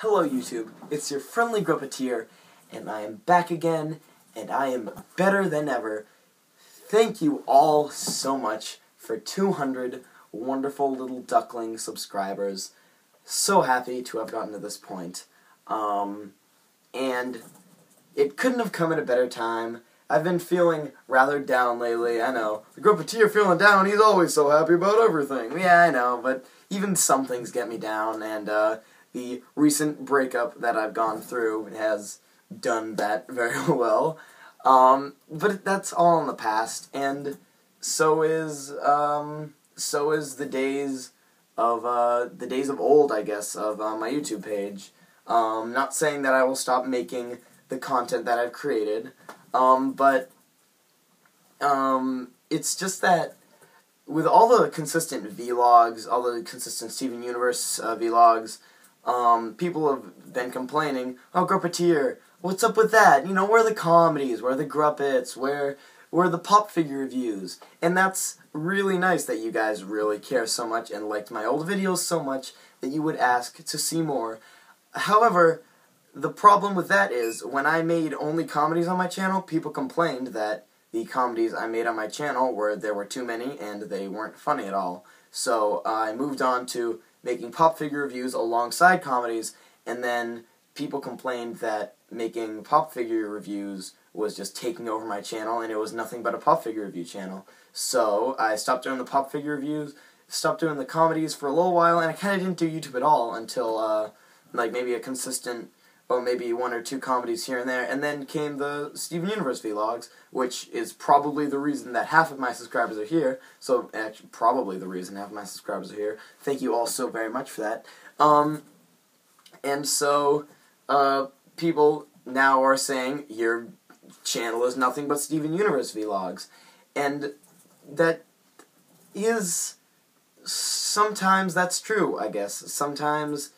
Hello YouTube, it's your friendly Gruppeteer, and I am back again, and I am better than ever. Thank you all so much for 200 wonderful little duckling subscribers. So happy to have gotten to this point. And it couldn't have come at a better time. I've been feeling rather down lately, I know. The Gruppeteer feeling down, he's always so happy about everything. Yeah, I know, but even some things get me down, and the recent breakup that I've gone through has done that very well. But that's all in the past, and so is the days of old, I guess, of my YouTube page. Not saying that I will stop making the content that I've created, but it's just that with all the consistent vlogs, all the consistent Steven Universe vlogs, people have been complaining, oh, Gruppeteer, what's up with that? You know, where are the comedies? Where are the Gruppets? Where are the pop figure reviews? And that's really nice that you guys really care so much and liked my old videos so much that you would ask to see more. However, the problem with that is, when I made only comedies on my channel, people complained that the comedies I made on my channel there were too many and they weren't funny at all. So I moved on to making pop figure reviews alongside comedies, and then people complained that making pop figure reviews was just taking over my channel and it was nothing but a pop figure review channel. So I stopped doing the pop figure reviews, stopped doing the comedies for a little while, and I kind of didn't do YouTube at all until like maybe a consistent, or maybe one or two comedies here and there, and then came the Steven Universe vlogs, which is probably the reason that half of my subscribers are here. So, actually, probably the reason half of my subscribers are here. Thank you all so very much for that. And so, people now are saying, your channel is nothing but Steven Universe vlogs. And that is, sometimes that's true, I guess. Sometimes,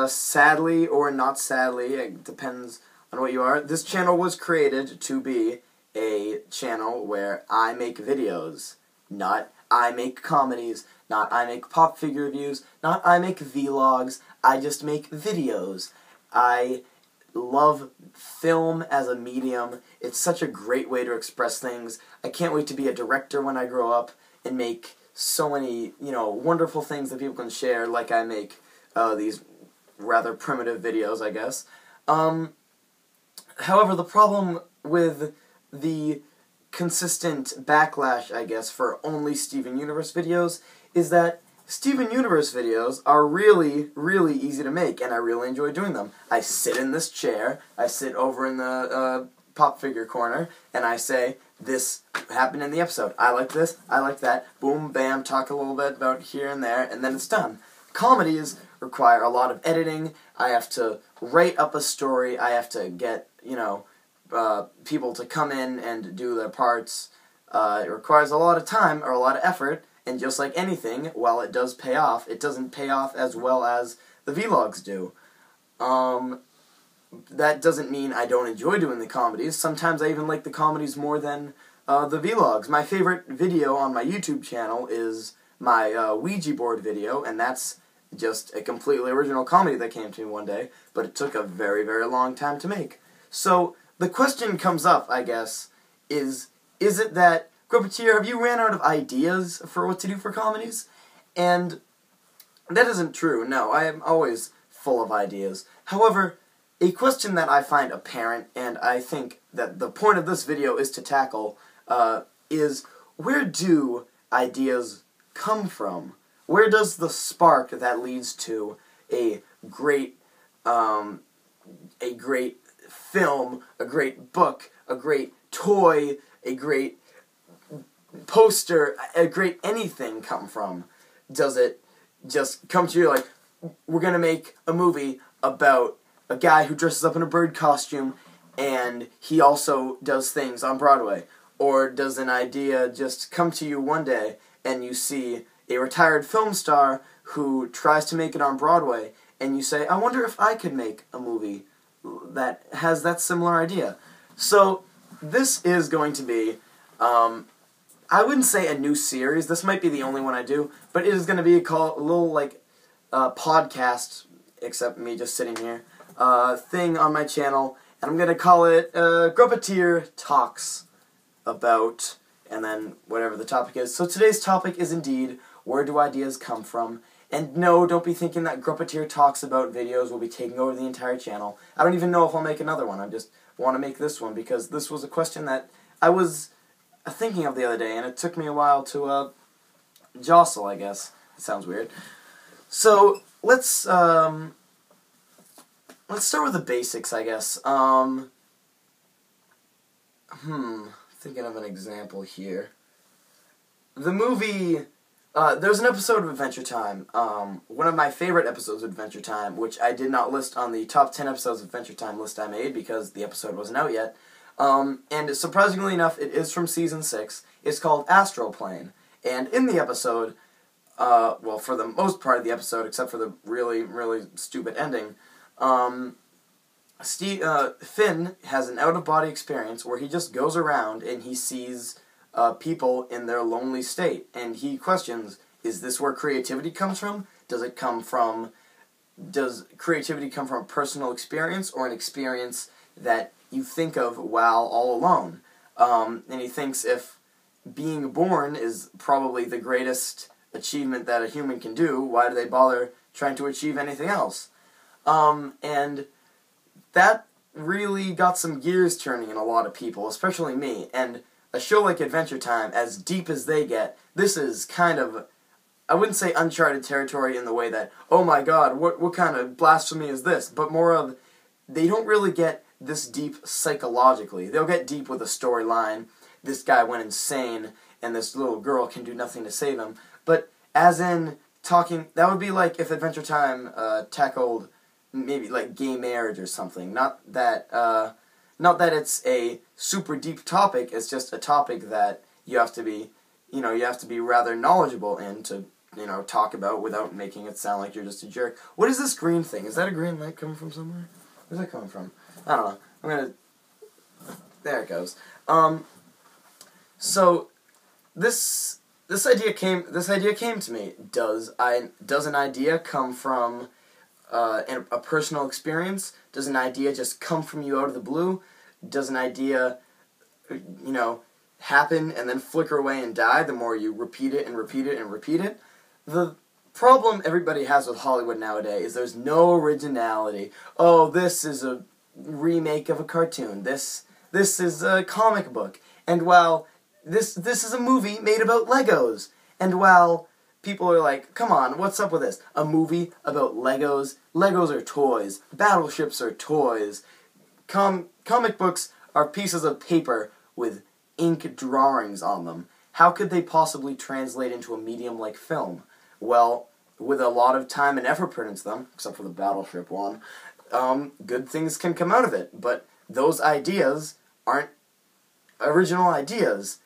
sadly or not sadly, it depends on what you are, this channel was created to be a channel where I make videos, not I make comedies, not I make pop figure reviews, not I make vlogs, I just make videos. I love film as a medium. It's such a great way to express things. I can't wait to be a director when I grow up and make so many, wonderful things that people can share, like I make these rather primitive videos, I guess. However, the problem with the consistent backlash, I guess, for only Steven Universe videos is that Steven Universe videos are really, really easy to make, and I really enjoy doing them. I sit in this chair, I sit over in the pop figure corner, and I say, this happened in the episode. I like this, I like that, boom, bam, talk a little bit about here and there, and then it's done. Comedies require a lot of editing. I have to write up a story. I have to get, people to come in and do their parts. It requires a lot of time or a lot of effort, and just like anything, while it does pay off, it doesn't pay off as well as the vlogs do. That doesn't mean I don't enjoy doing the comedies. Sometimes I even like the comedies more than the vlogs. My favorite video on my YouTube channel is my Ouija board video, and that's just a completely original comedy that came to me one day, but it took a very, very long time to make. So, the question comes up, I guess, is it that, Gruppeteer, have you ran out of ideas for what to do for comedies? And that isn't true, no, I am always full of ideas. However, a question that I find apparent, and I think that the point of this video is to tackle, is where do ideas come from? Where does the spark that leads to a great film, a great book, a great toy, a great poster, a great anything come from? Does it just come to you like, we're gonna make a movie about a guy who dresses up in a bird costume and he also does things on Broadway? Or does an idea just come to you one day and you see a retired film star who tries to make it on Broadway, and you say, I wonder if I could make a movie that has that similar idea. So, this is going to be, I wouldn't say a new series, this might be the only one I do, but it is going to be a little, podcast except me just sitting here, thing on my channel, and I'm going to call it Gruppeteer Talks About, and then whatever the topic is. So today's topic is indeed, where do ideas come from? And no, don't be thinking that Gruppeteer Talks About videos will be taking over the entire channel. I don't even know if I'll make another one. I just want to make this one because this was a question that I was thinking of the other day, and it took me a while to jostle, I guess. It sounds weird. So let's start with the basics, I guess. Thinking of an example here. The movie, there's an episode of Adventure Time, one of my favorite episodes of Adventure Time, which I did not list on the top 10 episodes of Adventure Time list I made because the episode wasn't out yet. And surprisingly enough, it is from Season 6. It's called Astral Plane. And in the episode, well, for the most part of the episode, except for the really, really stupid ending, Finn has an out-of-body experience where he just goes around and he sees people in their lonely state. And he questions, is this where creativity comes from? Does creativity come from a personal experience or an experience that you think of while all alone? And he thinks if being born is probably the greatest achievement that a human can do, why do they bother trying to achieve anything else? And that really got some gears turning in a lot of people, especially me. And a show like Adventure Time, as deep as they get, this is kind of, I wouldn't say uncharted territory in the way that, oh my god, what kind of blasphemy is this? But more of, they don't really get this deep psychologically. They'll get deep with a storyline. This guy went insane, and this little girl can do nothing to save him. But as in talking, that would be like if Adventure Time tackled maybe like gay marriage or something. Not that it's a super deep topic. It's just a topic that you have to be, you have to be rather knowledgeable in to, talk about without making it sound like you're just a jerk. What is this green thing? Is that a green light coming from somewhere? Where's that coming from? I don't know. There it goes. So this idea came to me. Does an idea come from a personal experience? Does an idea just come from you out of the blue? Does an idea, happen and then flicker away and die the more you repeat it and repeat it and repeat it? The problem everybody has with Hollywood nowadays is there's no originality. Oh, this is a remake of a cartoon. This is a comic book. And while this is a movie made about Legos. And while people are like, come on, what's up with this? A movie about Legos? Legos are toys. Battleships are toys. Comic books are pieces of paper with ink drawings on them. How could they possibly translate into a medium like film? Well, with a lot of time and effort put into them, except for the Battleship one, good things can come out of it. But those ideas aren't original ideas.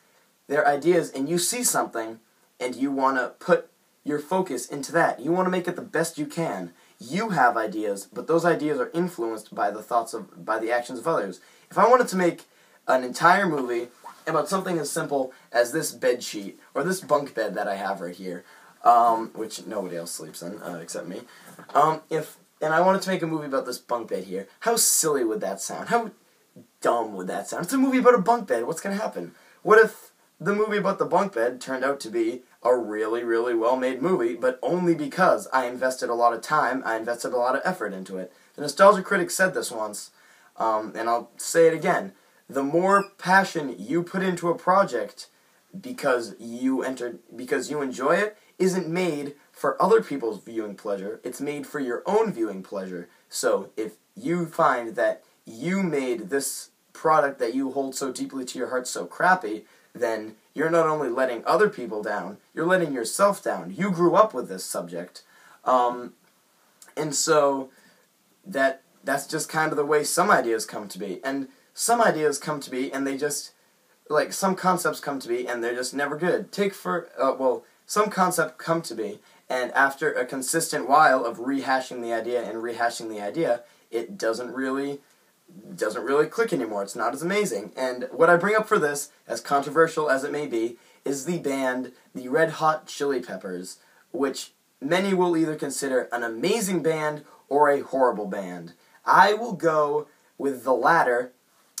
They're ideas, and you see something, and you want to put your focus into that. You want to make it the best you can. You have ideas, but those ideas are influenced by by the actions of others. If I wanted to make an entire movie about something as simple as this bed sheet, or this bunk bed that I have right here, which nobody else sleeps in, except me, and I wanted to make a movie about this bunk bed here, how silly would that sound? How dumb would that sound? It's a movie about a bunk bed. What's going to happen? What if the movie about the bunk bed turned out to be a really, really well-made movie, but only because I invested a lot of time, I invested a lot of effort into it? The Nostalgia Critic said this once, and I'll say it again. The more passion you put into a project because you enjoy it, isn't made for other people's viewing pleasure. It's made for your own viewing pleasure. So if you find that you made this product that you hold so deeply to your heart so crappy, then you're not only letting other people down, you're letting yourself down. You grew up with this subject. And so that's just kind of the way some ideas come to be. And some ideas come to be and they just, like, some concepts come to be and they're just never good. Some concepts come to be, and after a consistent while of rehashing the idea, it doesn't really click anymore. It's not as amazing. And what I bring up for this, as controversial as it may be, is the band, the Red Hot Chili Peppers, which many will either consider an amazing band or a horrible band? I will go with the latter.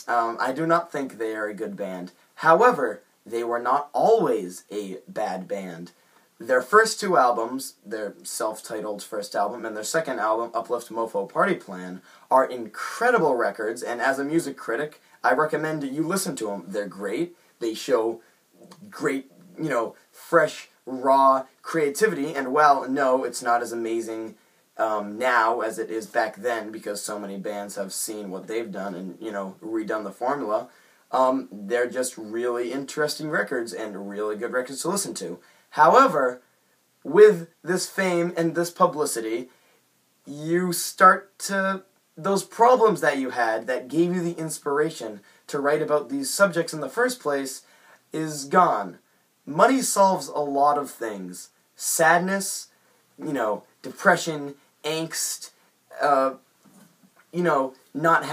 I do not think they are a good band. However, they were not always a bad band. Their first two albums, their self-titled first album and their second album, Uplift Mofo Party Plan, are incredible records, and as a music critic, I recommend you listen to them. They're great. They show great, fresh, raw creativity, and while, no, it's not as amazing now as it is back then, because so many bands have seen what they've done and, redone the formula, they're just really interesting records and really good records to listen to. However, with this fame and this publicity, you start to... those problems that you had that gave you the inspiration to write about these subjects in the first place is gone. Money solves a lot of things. Sadness, depression, angst, not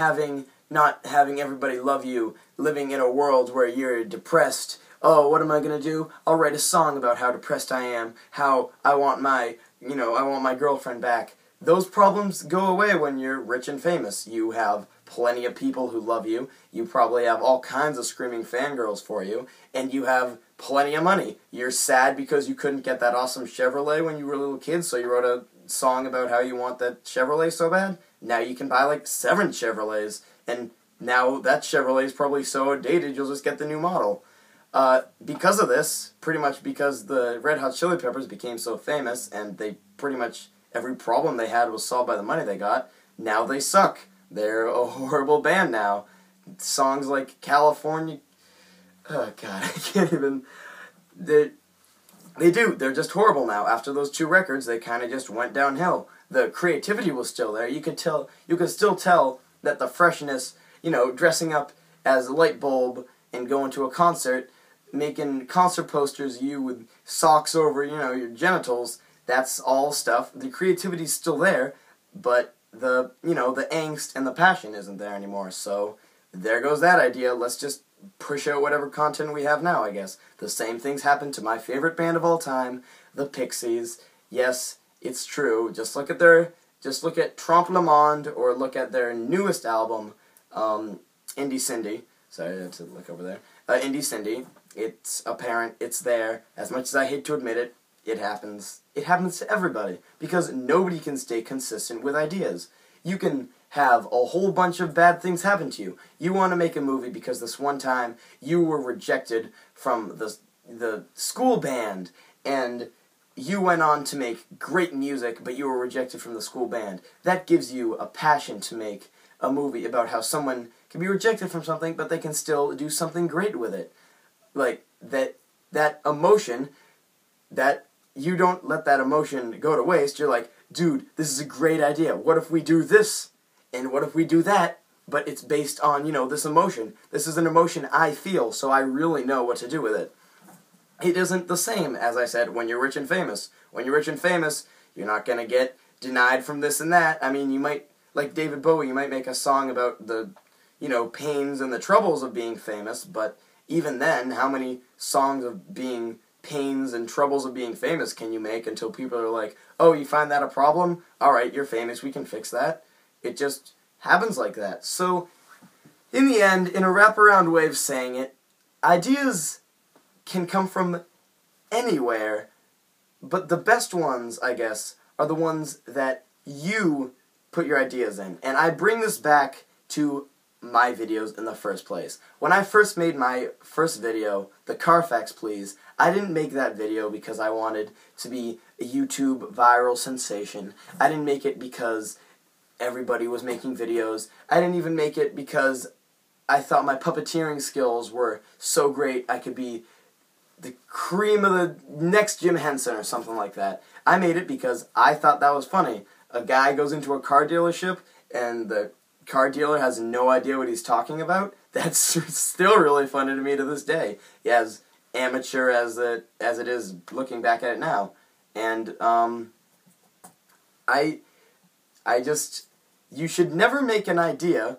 having everybody love you, living in a world where you're depressed. Oh, what am I gonna do? I'll write a song about how depressed I am, how I want my girlfriend back. Those problems go away when you're rich and famous. You have plenty of people who love you. You probably have all kinds of screaming fangirls for you, and you have plenty of money. You're sad because you couldn't get that awesome Chevrolet when you were a little kid, so you wrote a song about how you want that Chevrolet so bad. Now you can buy like 7 Chevrolets, and now that Chevrolet is probably so outdated you'll just get the new model. Because of this, pretty much because the Red Hot Chili Peppers became so famous, and they pretty much, every problem they had was solved by the money they got, now they suck. They're a horrible band now. Songs like California... oh, God, I can't even... They're just horrible now. After those 2 records, they kind of just went downhill. The creativity was still there. You could still tell that the freshness, dressing up as a light bulb and going to a concert, making concert posters, you with socks over, your genitals, that's all stuff. The creativity's still there, but the angst and the passion isn't there anymore. So there goes that idea. Let's just push out whatever content we have now, I guess. The same things happened to my favorite band of all time, the Pixies. Yes, it's true. Just look at Trompe Le Monde, or look at their newest album, Indie Cindy. Sorry, I had to look over there. Indie Cindy. It's apparent. It's there. As much as I hate to admit it, it happens. It happens to everybody, because nobody can stay consistent with ideas. You can have a whole bunch of bad things happen to you. You want to make a movie because this one time you were rejected from the school band, and you went on to make great music, but you were rejected from the school band. That gives you a passion to make a movie about how someone can be rejected from something, but they can still do something great with it. Like, that emotion, that you don't let that emotion go to waste. You're like, dude, this is a great idea. What if we do this? And what if we do that? But it's based on, this emotion. This is an emotion I feel, so I really know what to do with it. It isn't the same, as I said, when you're rich and famous. When you're rich and famous, you're not going to get denied from this and that. I mean, you might, like David Bowie, you might make a song about the, pains and the troubles of being famous, but even then, how many songs of being pains and troubles of being famous can you make until people are like, oh, you find that a problem? Alright, you're famous, we can fix that. It just happens like that. So, in the end, in a wraparound way of saying it, ideas can come from anywhere, but the best ones, I guess, are the ones that you put your ideas in. And I bring this back to my videos in the first place. When I first made my first video, the Carfax Please, I didn't make that video because I wanted to be a YouTube viral sensation. I didn't make it because everybody was making videos. I didn't even make it because I thought my puppeteering skills were so great I could be the cream of the next Jim Henson or something like that. I made it because I thought that was funny. A guy goes into a car dealership and the car dealer has no idea what he's talking about. That's still really funny to me to this day, as amateur as it is looking back at it now. And you should never make an idea,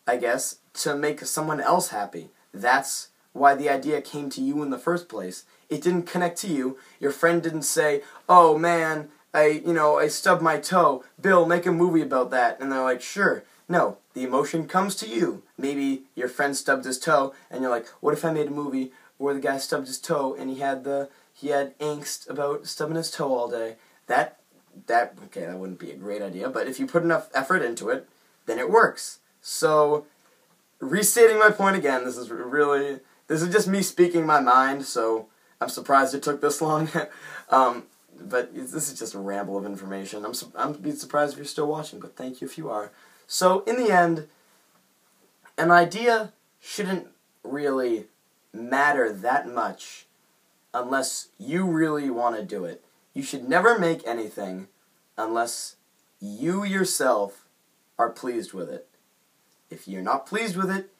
I guess, to make someone else happy. That's why the idea came to you in the first place. It didn't connect to you. Your friend didn't say, oh man, I stubbed my toe. Bill, make a movie about that. And they're like, sure. No, the emotion comes to you. Maybe your friend stubbed his toe, and you're like, what if I made a movie where the guy stubbed his toe and he had angst about stubbing his toe all day? Okay, that wouldn't be a great idea, but if you put enough effort into it, then it works. So, restating my point again, this is just me speaking my mind, so I'm surprised it took this long. But this is just a ramble of information. I'm be surprised if you're still watching, but thank you if you are. So, in the end, an idea shouldn't really matter that much unless you really want to do it. You should never make anything unless you yourself are pleased with it. If you're not pleased with it,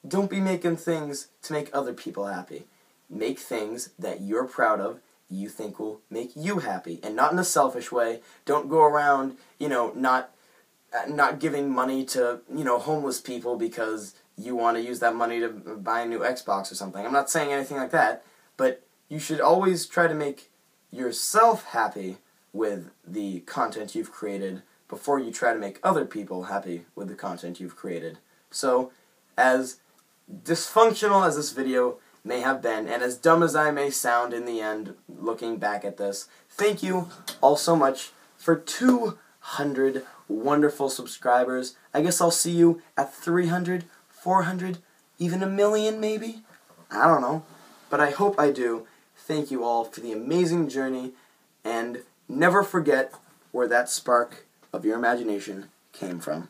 don't be making things to make other people happy. Make things that you're proud of, you think will make you happy, and not in a selfish way. Don't go around, not giving money to, homeless people because you want to use that money to buy a new Xbox or something. I'm not saying anything like that, but you should always try to make yourself happy with the content you've created before you try to make other people happy with the content you've created. So, as dysfunctional as this video may have been, and as dumb as I may sound in the end, looking back at this, thank you all so much for 200 wonderful subscribers. I guess I'll see you at 300, 400, even 1,000,000 maybe? I don't know. But I hope I do. Thank you all for the amazing journey, and never forget where that spark of your imagination came from.